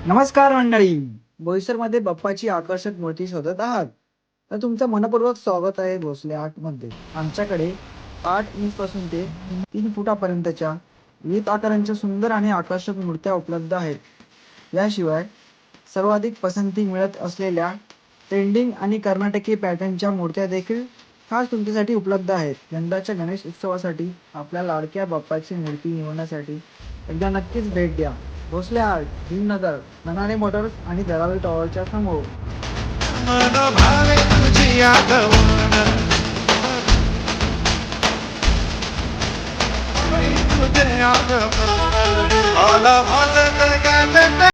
नमस्कार मंडळी. बोईसरमध्ये बाप्पाची आकर्षक मूर्ती शोधत आहात तर तुमचं मनपूर्वक स्वागत आहे भोसले आर्ट मध्ये. आमच्याकडे 8 इंच पासून ते 3 फुटापर्यंतच्या विविध आकारांच्या सुंदर आणि आकर्षक मूर्त्या उपलब्ध आहेत. याशिवाय सर्वाधिक पसंती मिळत असलेल्या ट्रेंडिंग आणि कर्नाटकी पॅटर्नच्या मूर्त्या देखील खास तुमच्यासाठी उपलब्ध आहेत. यंदाच्या गणेश उत्सवासाठी आपल्या लाडक्या बाप्पाची मूर्ती निवडण्यासाठी एकदा नक्कीच भेट द्या. भोसले आर्ट, भीमनगर, मनाने मोटर्स आणि दरावी टॉवरच्या समोर. मन भावे तुझी आठवण तुझे आठवण आला भासत गाजत